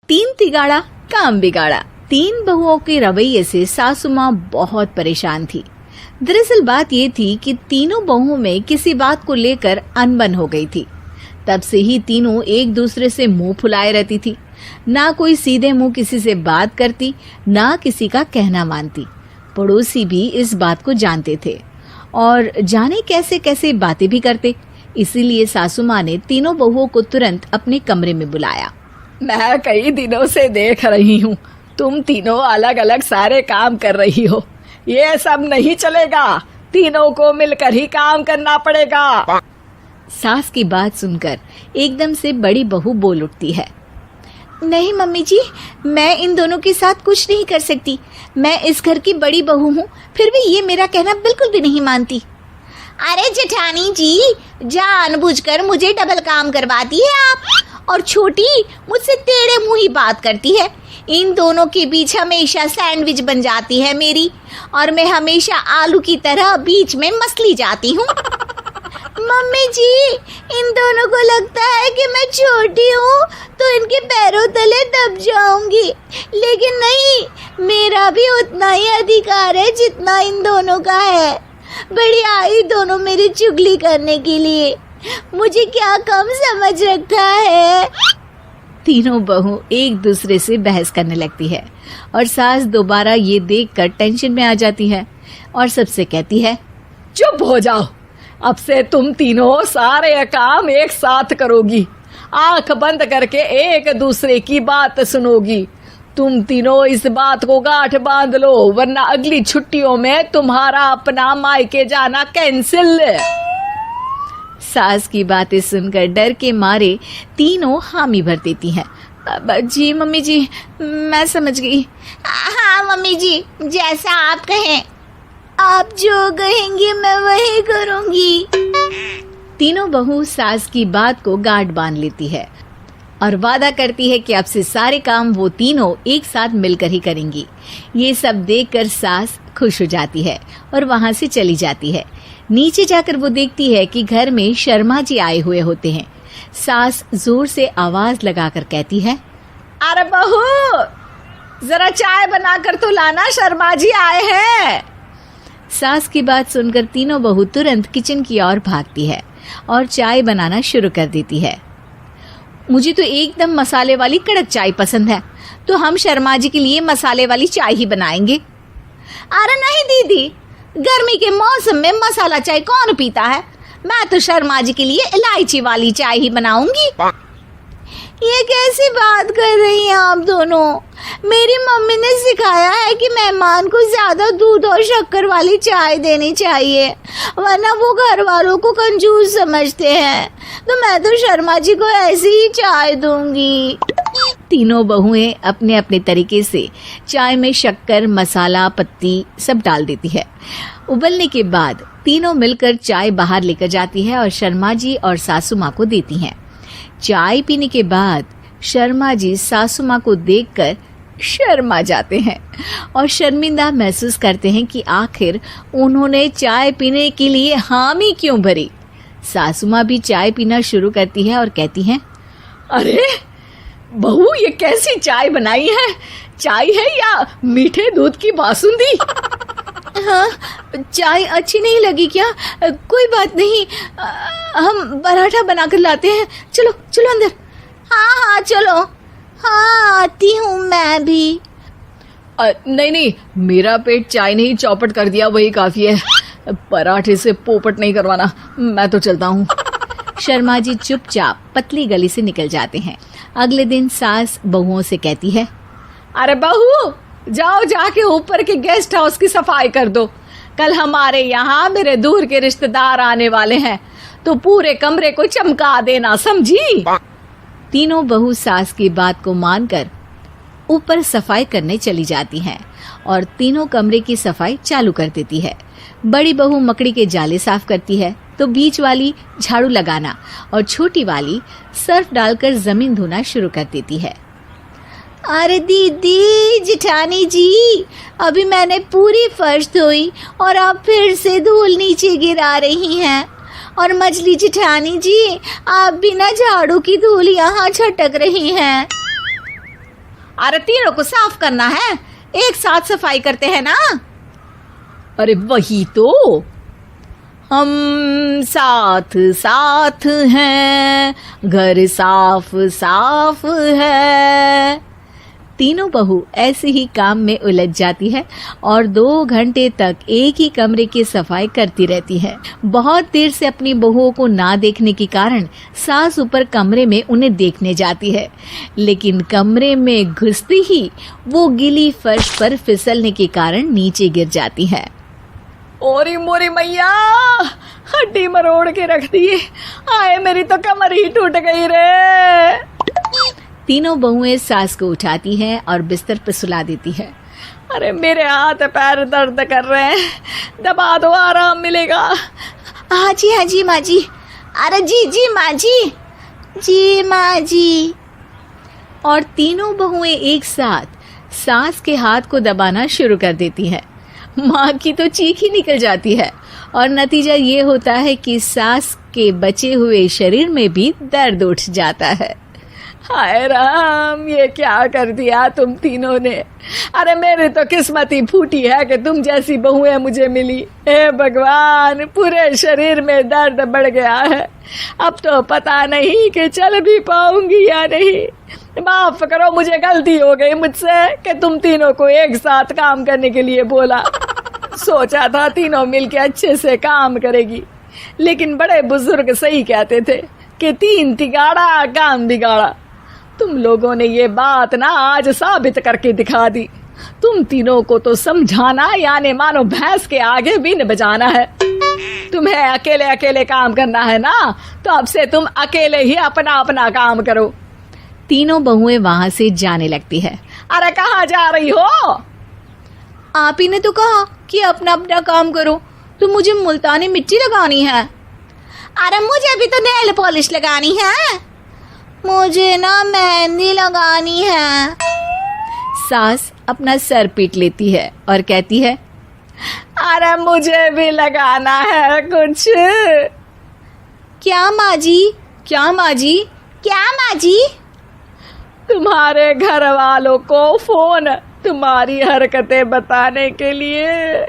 तीन तिगाड़ा काम बिगाड़ा। तीन बहुओं के रवैये से सासू माँ बहुत परेशान थी। दरअसल बात ये थी कि तीनों बहुओं में किसी बात को लेकर अनबन हो गई थी। तब से ही तीनों एक दूसरे से मुंह फुलाए रहती थी। ना कोई सीधे मुंह किसी से बात करती, ना किसी का कहना मानती। पड़ोसी भी इस बात को जानते थे और जाने कैसे कैसे बातें भी करते। इसीलिए सासू माँ ने तीनों बहुओं को तुरंत अपने कमरे में बुलाया। मैं कई दिनों से देख रही हूँ, तुम तीनों अलग अलग सारे काम कर रही हो। ये सब नहीं चलेगा, तीनों को मिलकर ही काम करना पड़ेगा। सास की बात सुनकर एकदम से बड़ी बहू बोल उठती है। नहीं मम्मी जी, मैं इन दोनों के साथ कुछ नहीं कर सकती। मैं इस घर की बड़ी बहू हूँ, फिर भी ये मेरा कहना बिल्कुल भी नहीं मानती। अरे जेठानी जी, जानबूझकर मुझे डबल काम करवाती है आप, और छोटी मुझसे टेढ़े मुंह ही बात करती है। इन दोनों के बीच हमेशा सैंडविच बन जाती है मेरी, और मैं हमेशा आलू की तरह बीच में मसली जाती हूँ। मम्मी जी, इन दोनों को लगता है कि मैं छोटी हूँ तो इनके पैरों तले दब जाऊंगी, लेकिन नहीं, मेरा भी उतना ही अधिकार है जितना इन दोनों का है। बड़ी आई दोनों मेरी चुगली करने के लिए, मुझे क्या कम समझ रखा है। तीनों बहू एक दूसरे से बहस करने लगती है और सास दोबारा ये देखकर टेंशन में आ जाती है और सबसे कहती है, चुप हो जाओ, अब से तुम तीनों सारे काम एक साथ करोगी, आंख बंद करके एक दूसरे की बात सुनोगी। तुम तीनों इस बात को गांठ बांध लो, वरना अगली छुट्टियों में तुम्हारा अपना मायके जाना कैंसिल। सास की बातें सुनकर डर के मारे तीनों हामी भर देती हैं। जी मम्मी जी, मैं समझ गई। हाँ मम्मी जी, जैसा आप कहें, आप जो कहेंगी मैं वही करूंगी। तीनों बहू सास की बात को गांठ बांध लेती है और वादा करती है कि अब से सारे काम वो तीनों एक साथ मिलकर ही करेंगी। ये सब देखकर सास खुश हो जाती है और वहां से चली जाती है। नीचे जाकर वो देखती है कि घर में शर्मा जी आए हुए होते हैं। सास जोर से आवाज लगाकर कहती है, अरे बहू, जरा चाय बनाकर तो लाना, शर्मा जी आए हैं। सास की बात सुनकर तीनों बहू तुरंत किचन की ओर भागती है और चाय बनाना शुरू कर देती है। मुझे तो एकदम मसाले वाली कड़क चाय पसंद है, तो हम शर्मा जी के लिए मसाले वाली चाय ही बनाएंगे। अरे नहीं दीदी, गर्मी के मौसम में मसाला चाय कौन पीता है? मैं तो शर्मा जी के लिए इलायची वाली चाय ही बनाऊंगी। ये कैसी बात कर रही हैं आप दोनों? मेरी मम्मी ने सिखाया है कि मेहमान को ज्यादा दूध और शक्कर वाली चाय देनी चाहिए, वरना वो घर वालों को कंजूस समझते हैं। तो मैं तो शर्मा जी को ऐसी ही चाय दूंगी। तीनों बहुएं अपने अपने तरीके से चाय में शक्कर, मसाला, पत्ती सब डाल देती है। उबलने के बाद तीनों मिलकर चाय बाहर लेकर जाती है और शर्मा जी और सासू माँ को देती हैं। चाय पीने के बाद शर्मा जी सासू माँ को देखकर शर्मा जाते हैं और शर्मिंदा महसूस करते हैं कि आखिर उन्होंने चाय पीने के लिए हामी क्यों भरी। सासू माँ भी चाय पीना शुरू करती है और कहती हैं, अरे बहू, ये कैसी चाय बनाई है? चाय है या मीठे दूध की बासुंदी? हाँ, चाय अच्छी नहीं लगी क्या? कोई बात नहीं, हम पराठा बनाकर लाते हैं। चलो चलो अंदर। हाँ चलो। हाँ, आती हूँ मैं भी। नहीं, मेरा पेट चाय ने ही चौपट कर दिया, वही काफी है। पराठे से पोपट नहीं करवाना, मैं तो चलता हूँ। शर्मा जी चुपचाप पतली गली से निकल जाते हैं। अगले दिन सास बहुओं से कहती है, अरे बहू, जाओ जाके ऊपर के गेस्ट हाउस की सफाई कर दो। कल हमारे यहाँ मेरे दूर के रिश्तेदार आने वाले हैं, तो पूरे कमरे को चमका देना, समझी? तीनों बहू सास की बात को मानकर ऊपर सफाई करने चली जाती हैं और तीनों कमरे की सफाई चालू कर देती है। बड़ी बहू मकड़ी के जाले साफ करती है, तो बीच वाली झाड़ू लगाना और छोटी वाली सर्फ डालकर जमीन धोना शुरू कर देती है। अरे दीदी, जेठानी जी, अभी मैंने पूरी फर्श धोई और आप फिर से धूल नीचे गिरा रही हैं। और मछली जेठानी जी, आप बिना झाड़ू की धूल यहाँ छटक रही हैं। अरे तीनों को साफ करना है, एक साथ सफाई करते हैं ना। अरे वही तो, हम साथ साथ हैं, घर साफ साफ है। तीनों बहू ऐसे ही काम में उलझ जाती है और 2 घंटे तक एक ही कमरे की सफाई करती रहती है। बहुत देर से अपनी बहुओं को ना देखने के कारण सास ऊपर कमरे में उन्हें देखने जाती है, लेकिन कमरे में घुसती ही वो गीली फर्श पर फिसलने के कारण नीचे गिर जाती है। ओरी मोरी मैया, हड्डी मरोड़ के रख दी। आए मेरी तो कमर ही टूट गई रे। तीनों बहुएं सास को उठाती हैं और बिस्तर पर सुला देती है। अरे मेरे हाथ पैर दर्द कर रहे हैं, दबा दो आराम मिलेगा। हाँ जी माँ जी। अरे जी माँ जी माँ जी। और तीनों बहुएं एक साथ सास के हाथ को दबाना शुरू कर देती हैं। माँ की तो चीख ही निकल जाती है और नतीजा ये होता है कि सास के बचे हुए शरीर में भी दर्द उठ जाता है। हाय राम, ये क्या कर दिया तुम तीनों ने। अरे मेरी तो किस्मत ही फूटी है कि तुम जैसी बहुएं मुझे मिली। हे भगवान, पूरे शरीर में दर्द बढ़ गया है। अब तो पता नहीं कि चल भी पाऊंगी या नहीं। माफ करो, मुझे गलती हो गई मुझसे कि तुम तीनों को एक साथ काम करने के लिए बोला। सोचा था तीनों मिलके अच्छे से काम करेगी, लेकिन बड़े बुजुर्ग सही कहते थे कि 3 तिगाड़ा काम बिगाड़ा। तुम लोगों ने ये बात ना आज साबित करके दिखा दी। तुम तीनों को तो समझाना यानी मानो भैंस के आगे बीन बजाना है। तुम्हें अकेले अकेले काम करना है ना, तो अब से तुम अकेले ही अपना अपना काम करो। तीनों बहुएं वहां से जाने लगती है। अरे कहाँ जा रही हो? आप ही ने तो कहा कि अपना अपना काम तो मुझे मुल्तानी मिट्टी लगानी है। अरे मुझे भी तो नेल पॉलिश लगानी है, मुझे ना मेहंदी लगानी है। सास अपना सर पीट लेती है और कहती है, अरे मुझे भी लगाना है कुछ। क्या माँ जी? क्या माँ जी? क्या माँ जी? तुम्हारे घर वालों को फोन तुम्हारी हरकतें बताने के लिए।